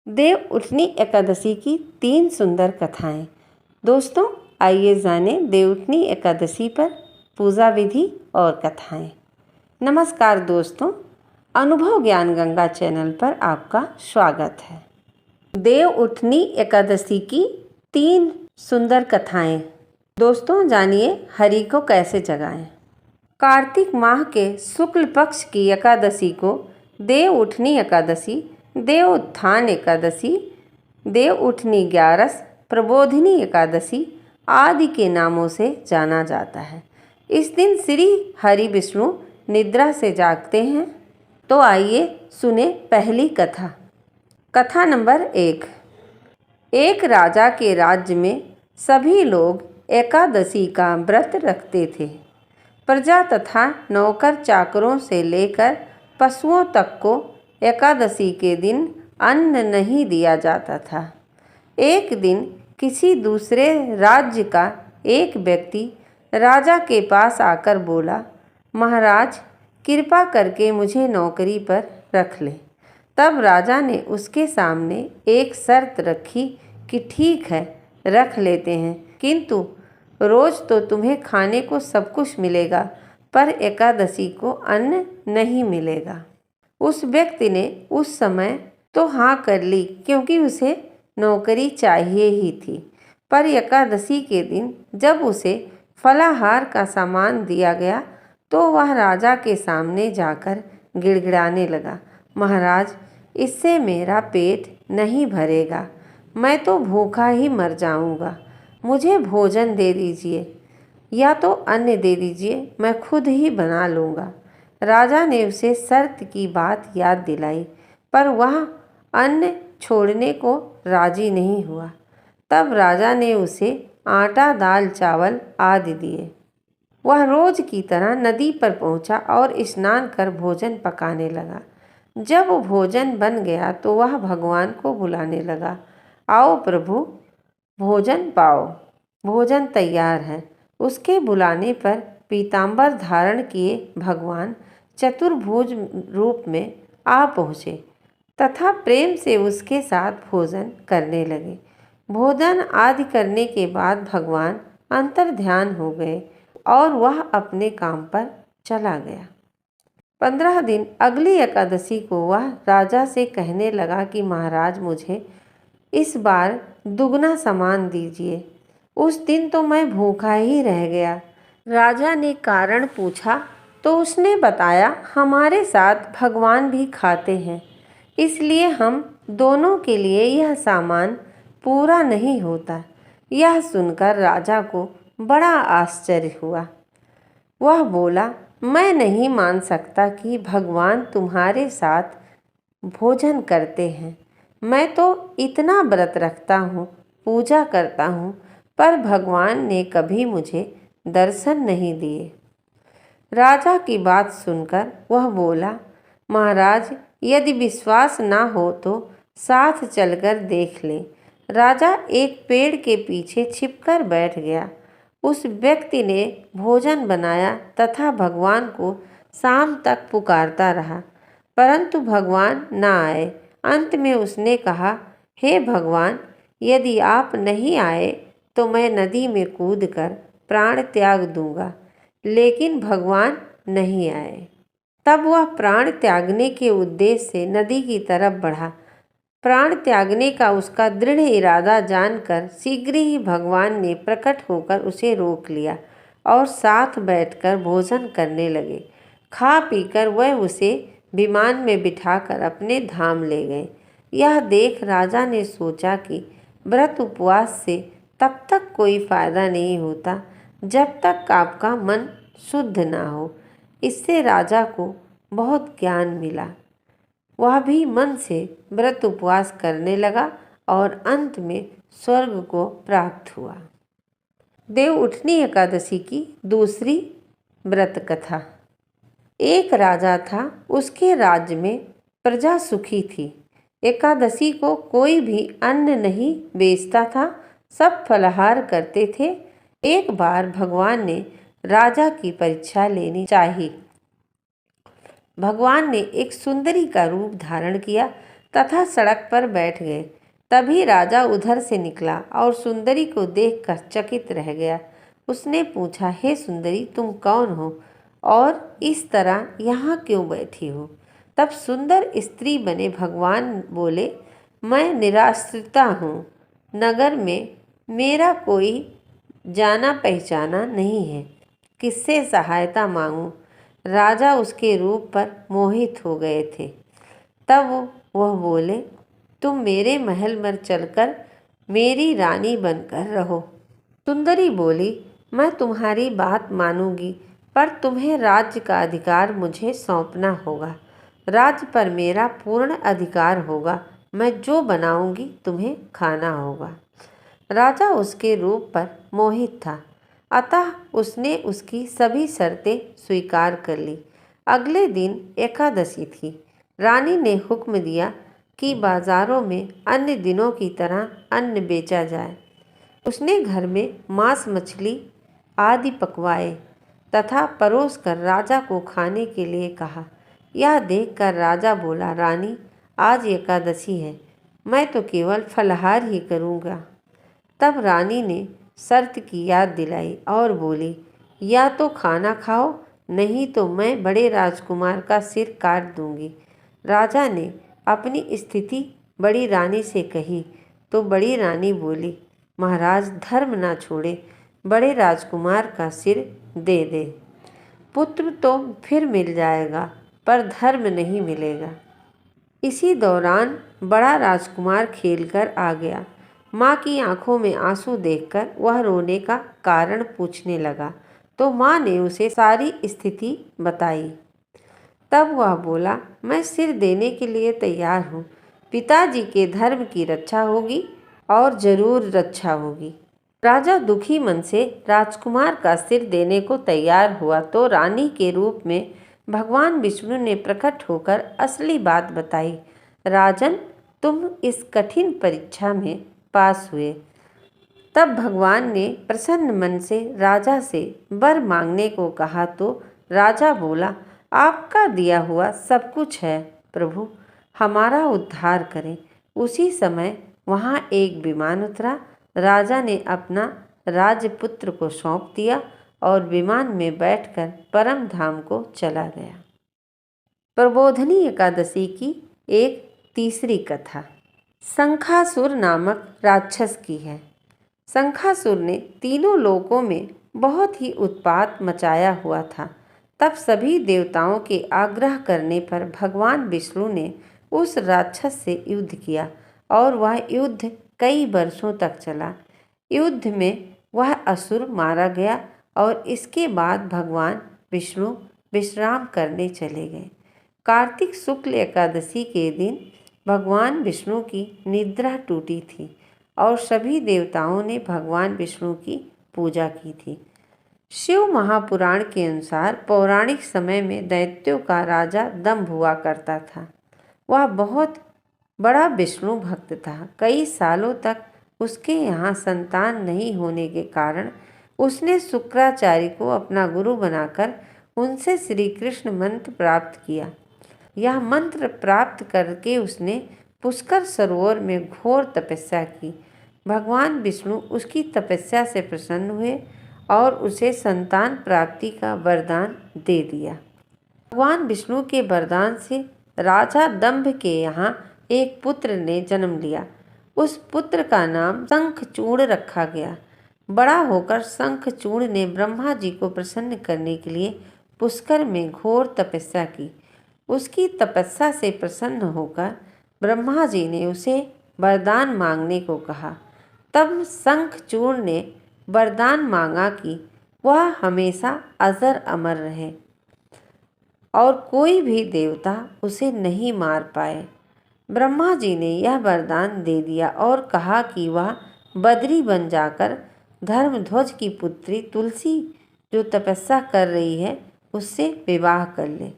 देव उठनी एकादशी की 3 सुंदर कथाएं। दोस्तों, आइए जानें देव उठनी एकादशी पर पूजा विधि और कथाएं। नमस्कार दोस्तों, अनुभव ज्ञान गंगा चैनल पर आपका स्वागत है। देव उठनी एकादशी की 3 सुंदर कथाएं। दोस्तों, जानिए हरि को कैसे जगाएं। कार्तिक माह के शुक्ल पक्ष की एकादशी को देव उठनी एकादशी, देव उत्थान एकादशी, देव उठनी ग्यारस, प्रबोधिनी एकादशी आदि के नामों से जाना जाता है। इस दिन श्री हरि विष्णु निद्रा से जागते हैं। तो आइए सुने पहली कथा। कथा नंबर 1। एक राजा के राज्य में सभी लोग एकादशी का व्रत रखते थे। प्रजा तथा नौकर चाकरों से लेकर पशुओं तक को एकादशी के दिन अन्न नहीं दिया जाता था। एक दिन किसी दूसरे राज्य का एक व्यक्ति राजा के पास आकर बोला, महाराज, कृपा करके मुझे नौकरी पर रख ले। तब राजा ने उसके सामने एक शर्त रखी कि ठीक है, रख लेते हैं, किंतु रोज तो तुम्हें खाने को सब कुछ मिलेगा, पर एकादशी को अन्न नहीं मिलेगा। उस व्यक्ति ने उस समय तो हाँ कर ली, क्योंकि उसे नौकरी चाहिए ही थी। पर एकादशी के दिन जब उसे फलाहार का सामान दिया गया तो वह राजा के सामने जाकर गिड़गिड़ाने लगा, महाराज, इससे मेरा पेट नहीं भरेगा, मैं तो भूखा ही मर जाऊंगा। मुझे भोजन दे दीजिए या तो अन्न दे दीजिए, मैं खुद ही बना लूँगा। राजा ने उसे शर्त की बात याद दिलाई, पर वह अन्न छोड़ने को राजी नहीं हुआ। तब राजा ने उसे आटा, दाल, चावल आदि दिए। वह रोज की तरह नदी पर पहुंचा और स्नान कर भोजन पकाने लगा। जब भोजन बन गया तो वह भगवान को बुलाने लगा, आओ प्रभु, भोजन पाओ, भोजन तैयार है। उसके बुलाने पर पीतांबर धारण किए भगवान चतुर्भुज रूप में आ पहुँचे तथा प्रेम से उसके साथ भोजन करने लगे। भोजन आदि करने के बाद भगवान अंतर्ध्यान हो गए और वह अपने काम पर चला गया। 15 दिन अगली एकादशी को वह राजा से कहने लगा कि महाराज, मुझे इस बार दुगना सामान दीजिए। उस दिन तो मैं भूखा ही रह गया। राजा ने कारण पूछा तो उसने बताया, हमारे साथ भगवान भी खाते हैं, इसलिए हम दोनों के लिए यह सामान पूरा नहीं होता। यह सुनकर राजा को बड़ा आश्चर्य हुआ। वह बोला, मैं नहीं मान सकता कि भगवान तुम्हारे साथ भोजन करते हैं। मैं तो इतना व्रत रखता हूँ, पूजा करता हूँ, पर भगवान ने कभी मुझे दर्शन नहीं दिए। राजा की बात सुनकर वह बोला, महाराज, यदि विश्वास ना हो तो साथ चलकर देख लें। राजा एक पेड़ के पीछे छिपकर बैठ गया। उस व्यक्ति ने भोजन बनाया तथा भगवान को शाम तक पुकारता रहा, परंतु भगवान ना आए। अंत में उसने कहा, हे भगवान, यदि आप नहीं आए तो मैं नदी में कूदकर प्राण त्याग दूंगा। लेकिन भगवान नहीं आए। तब वह प्राण त्यागने के उद्देश्य से नदी की तरफ बढ़ा। प्राण त्यागने का उसका दृढ़ इरादा जानकर शीघ्र ही भगवान ने प्रकट होकर उसे रोक लिया और साथ बैठकर भोजन करने लगे। खा पीकर वह उसे विमान में बिठाकर अपने धाम ले गए। यह देख राजा ने सोचा कि व्रत उपवास से तब तक कोई फायदा नहीं होता जब तक आपका मन शुद्ध ना हो। इससे राजा को बहुत ज्ञान मिला। वह भी मन से व्रत उपवास करने लगा और अंत में स्वर्ग को प्राप्त हुआ। देव उठनी एकादशी की दूसरी व्रत कथा। एक राजा था, उसके राज्य में प्रजा सुखी थी। एकादशी को कोई भी अन्न नहीं बेचता था, सब फलाहार करते थे। एक बार भगवान ने राजा की परीक्षा लेनी चाहिए। भगवान ने एक सुंदरी का रूप धारण किया तथा सड़क पर बैठ गए। तभी राजा उधर से निकला और सुंदरी को देखकर चकित रह गया। उसने पूछा, हे सुंदरी, तुम कौन हो और इस तरह यहाँ क्यों बैठी हो? तब सुंदर स्त्री बने भगवान बोले, मैं निराश्रिता हूँ। नगर में मेरा कोई जाना पहचाना नहीं है, किससे सहायता मांगूं? राजा उसके रूप पर मोहित हो गए थे। तब वह बोले, तुम मेरे महल में चलकर मेरी रानी बनकर रहो। सुंदरी बोली, मैं तुम्हारी बात मानूंगी, पर तुम्हें राज्य का अधिकार मुझे सौंपना होगा। राज्य पर मेरा पूर्ण अधिकार होगा। मैं जो बनाऊंगी तुम्हें खाना होगा। राजा उसके रूप पर मोहित था, अतः उसने उसकी सभी शर्तें स्वीकार कर ली। अगले दिन एकादशी थी। रानी ने हुक्म दिया कि बाजारों में अन्य दिनों की तरह अन्न बेचा जाए। उसने घर में मांस मछली आदि पकवाए तथा परोस कर राजा को खाने के लिए कहा। यह देखकर राजा बोला, रानी, आज एकादशी है, मैं तो केवल फलाहार ही करूँगा। तब रानी ने शर्त की याद दिलाई और बोली, या तो खाना खाओ, नहीं तो मैं बड़े राजकुमार का सिर काट दूंगी। राजा ने अपनी स्थिति बड़ी रानी से कही तो बड़ी रानी बोली, महाराज, धर्म ना छोड़े, बड़े राजकुमार का सिर दे दे। पुत्र तो फिर मिल जाएगा, पर धर्म नहीं मिलेगा। इसी दौरान बड़ा राजकुमार खेलकर आ गया। माँ की आंखों में आंसू देखकर वह रोने का कारण पूछने लगा, तो माँ ने उसे सारी स्थिति बताई। तब वह बोला, मैं सिर देने के लिए तैयार हूँ। पिताजी के धर्म की रक्षा होगी और जरूर रक्षा होगी। राजा दुखी मन से राजकुमार का सिर देने को तैयार हुआ तो रानी के रूप में भगवान विष्णु ने प्रकट होकर असली बात बताई। राजन, तुम इस कठिन परीक्षा में पास हुए। तब भगवान ने प्रसन्न मन से राजा से वर मांगने को कहा तो राजा बोला, आपका दिया हुआ सब कुछ है प्रभु, हमारा उद्धार करें। उसी समय वहाँ एक विमान उतरा। राजा ने अपना राजपुत्र को सौंप दिया और विमान में बैठकर परम धाम को चला गया। प्रबोधनी एकादशी की एक तीसरी कथा शंखासुर नामक राक्षस की है। शंखासुर ने तीनों लोकों में बहुत ही उत्पात मचाया हुआ था। तब सभी देवताओं के आग्रह करने पर भगवान विष्णु ने उस राक्षस से युद्ध किया और वह युद्ध कई वर्षों तक चला। युद्ध में वह असुर मारा गया और इसके बाद भगवान विष्णु विश्राम करने चले गए। कार्तिक शुक्ल एकादशी के दिन भगवान विष्णु की निद्रा टूटी थी और सभी देवताओं ने भगवान विष्णु की पूजा की थी। शिव महापुराण के अनुसार पौराणिक समय में दैत्यों का राजा दंभ हुआ करता था। वह बहुत बड़ा विष्णु भक्त था। कई सालों तक उसके यहाँ संतान नहीं होने के कारण उसने शुक्राचार्य को अपना गुरु बनाकर उनसे श्री कृष्ण मंत्र प्राप्त किया। यह मंत्र प्राप्त करके उसने पुष्कर सरोवर में घोर तपस्या की। भगवान विष्णु उसकी तपस्या से प्रसन्न हुए और उसे संतान प्राप्ति का वरदान दे दिया। भगवान विष्णु के वरदान से राजा दंभ के यहाँ एक पुत्र ने जन्म लिया। उस पुत्र का नाम शंखचूड़ रखा गया। बड़ा होकर शंखचूड़ ने ब्रह्मा जी को प्रसन्न करने के लिए पुष्कर में घोर तपस्या की। उसकी तपस्या से प्रसन्न होकर ब्रह्मा जी ने उसे वरदान मांगने को कहा। तब शंखचूड़ ने वरदान मांगा कि वह हमेशा अजर अमर रहे और कोई भी देवता उसे नहीं मार पाए। ब्रह्मा जी ने यह वरदान दे दिया और कहा कि वह बद्री बन जाकर धर्मध्वज की पुत्री तुलसी जो तपस्या कर रही है उससे विवाह कर ले।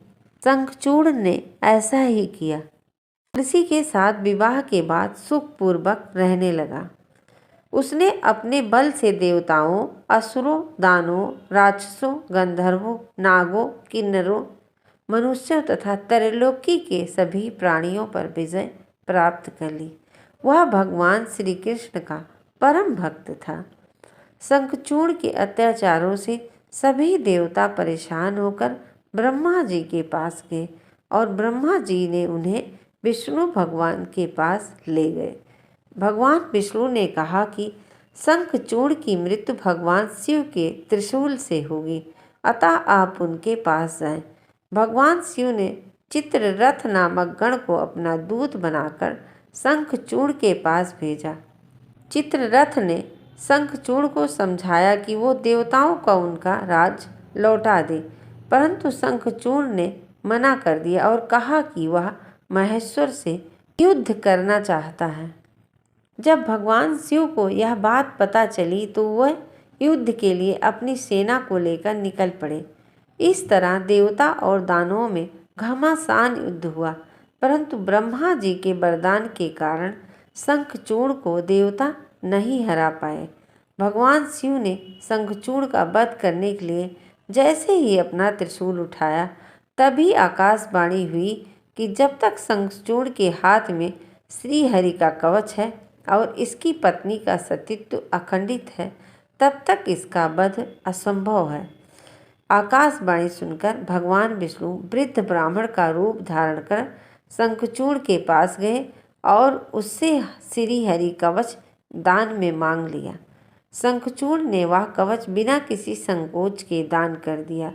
शंखचूड़ ने ऐसा ही किया। तुलसी के साथ विवाह के बाद सुखपूर्वक रहने लगा। उसने अपने बल से देवताओं, असुरों, दानवों, राक्षसों, गंधर्वों, नागों, किन्नरों, मनुष्यों तथा त्रैलोकी के सभी प्राणियों पर विजय प्राप्त कर ली। वह भगवान श्री कृष्ण का परम भक्त था। शंखचूड़ के अत्याचारों से सभी देवता परेशान होकर ब्रह्मा जी के पास गए और ब्रह्मा जी ने उन्हें विष्णु भगवान के पास ले गए। भगवान विष्णु ने कहा कि शंखचूड़ की मृत्यु भगवान शिव के त्रिशूल से होगी, अतः आप उनके पास जाएं। भगवान शिव ने चित्ररथ नामक गण को अपना दूत बनाकर शंखचूड़ के पास भेजा। चित्ररथ ने शंखचूड़ को समझाया कि वो देवताओं को उनका राज लौटा दे, परंतु शंखचूड़ ने मना कर दिया और कहा कि वह महेश्वर से युद्ध करना चाहता है। जब भगवान शिव को यह बात पता चली तो वह युद्ध के लिए अपनी सेना को लेकर निकल पड़े। इस तरह देवता और दानवों में घमासान युद्ध हुआ, परंतु ब्रह्मा जी के वरदान के कारण शंखचूड़ को देवता नहीं हरा पाए। भगवान शिव ने शंखचूड़ का वध करने के लिए जैसे ही अपना त्रिशूल उठाया, तभी आकाशवाणी हुई कि जब तक शंखचूड़ के हाथ में श्री हरि का कवच है और इसकी पत्नी का सतीत्व अखंडित है, तब तक इसका वध असंभव है। आकाशवाणी सुनकर भगवान विष्णु वृद्ध ब्राह्मण का रूप धारण कर शंखचूड़ के पास गए और उससे श्री हरि कवच दान में मांग लिया। शंखचूड़ ने वह कवच बिना किसी संकोच के दान कर दिया।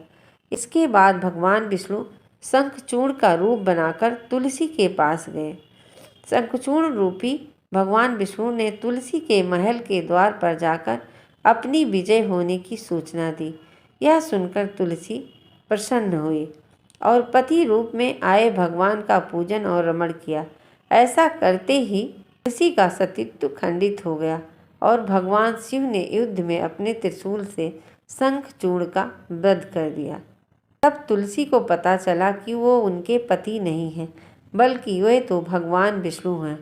इसके बाद भगवान विष्णु शंखचूड़ का रूप बनाकर तुलसी के पास गए। शंखचूड़ रूपी भगवान विष्णु ने तुलसी के महल के द्वार पर जाकर अपनी विजय होने की सूचना दी। यह सुनकर तुलसी प्रसन्न हुई और पति रूप में आए भगवान का पूजन और रमण किया। ऐसा करते ही तुलसी का सतीत्व खंडित हो गया और भगवान शिव ने युद्ध में अपने त्रिशूल से शंखचूड़ का वध कर दिया। तब तुलसी को पता चला कि वो उनके पति नहीं हैं, बल्कि वे तो भगवान विष्णु हैं।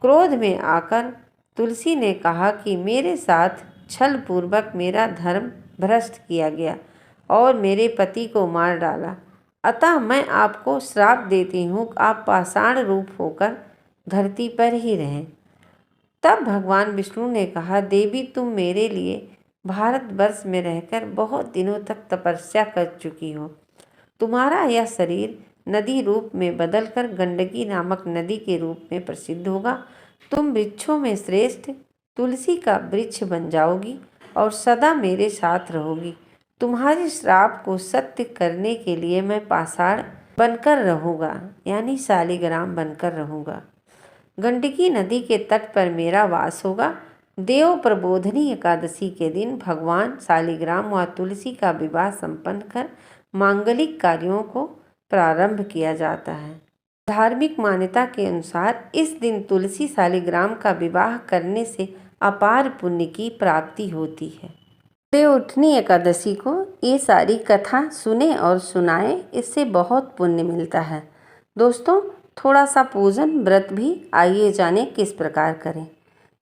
क्रोध में आकर तुलसी ने कहा कि मेरे साथ छल पूर्वक मेरा धर्म भ्रष्ट किया गया और मेरे पति को मार डाला, अतः मैं आपको श्राप देती हूँ, आप पाषाण रूप होकर धरती पर ही रहें। तब भगवान विष्णु ने कहा, देवी तुम मेरे लिए भारतवर्ष में रहकर बहुत दिनों तक तपस्या कर चुकी हो। तुम्हारा यह शरीर नदी रूप में बदलकर गंडकी नामक नदी के रूप में प्रसिद्ध होगा। तुम वृक्षों में श्रेष्ठ तुलसी का वृक्ष बन जाओगी और सदा मेरे साथ रहोगी। तुम्हारे श्राप को सत्य करने के लिए मैं पाषाण बनकर रहूँगा, यानी शालिग्राम बनकर रहूँगा। गंडकी नदी के तट पर मेरा वास होगा। देव प्रबोधनी एकादशी के दिन भगवान शालिग्राम व तुलसी का विवाह संपन्न कर मांगलिक कार्यों को प्रारंभ किया जाता है। धार्मिक मान्यता के अनुसार इस दिन तुलसी शालिग्राम का विवाह करने से अपार पुण्य की प्राप्ति होती है। देवउठनी एकादशी को ये सारी कथा सुने और सुनाएं, इससे बहुत पुण्य मिलता है। दोस्तों, थोड़ा सा पूजन व्रत भी आइए जाने किस प्रकार करें।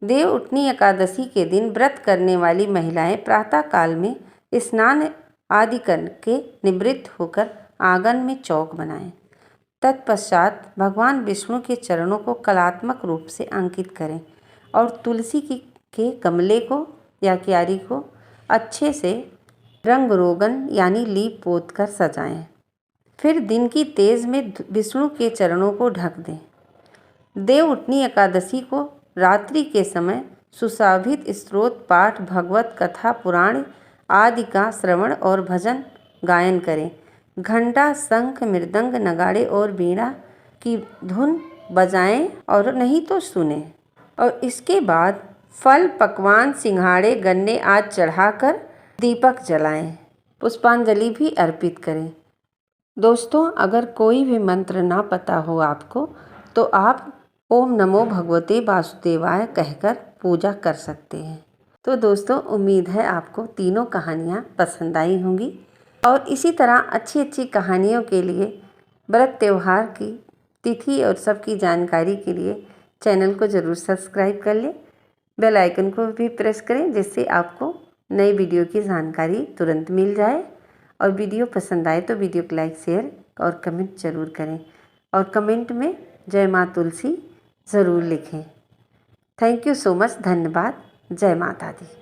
देवउठनी एकादशी के दिन व्रत करने वाली महिलाएं प्रातः काल में स्नान आदि करके निवृत्त होकर आंगन में चौक बनाएं। तत्पश्चात भगवान विष्णु के चरणों को कलात्मक रूप से अंकित करें और तुलसी के गमले को या क्यारी को अच्छे से रंग रोगन यानी लीप पोत कर सजाएं। फिर दिन की तेज में विष्णु के चरणों को ढक दें। देवउठनी एकादशी को रात्रि के समय सुशोभित स्तोत्र पाठ, भगवत कथा, पुराण आदि का श्रवण और भजन गायन करें। घंटा, शंख, मृदंग, नगाड़े और वीणा की धुन बजाएं और नहीं तो सुने। और इसके बाद फल, पकवान, सिंघाड़े, गन्ने आदि चढ़ाकर दीपक जलाएं। पुष्पांजलि भी अर्पित करें। दोस्तों, अगर कोई भी मंत्र ना पता हो आपको तो आप ओम नमो भगवते वासुदेवाय कहकर पूजा कर सकते हैं। तो दोस्तों, उम्मीद है आपको तीनों कहानियाँ पसंद आई होंगी और इसी तरह अच्छी अच्छी कहानियों के लिए, व्रत त्यौहार की तिथि और सबकी जानकारी के लिए चैनल को ज़रूर सब्सक्राइब कर लें। बेल आइकन को भी प्रेस करें जिससे आपको नई वीडियो की जानकारी तुरंत मिल जाए। और वीडियो पसंद आए तो वीडियो को लाइक, शेयर और कमेंट ज़रूर करें। और कमेंट में जय माँ तुलसी ज़रूर लिखें। Thank you so much. धन्यवाद। जय माता दी।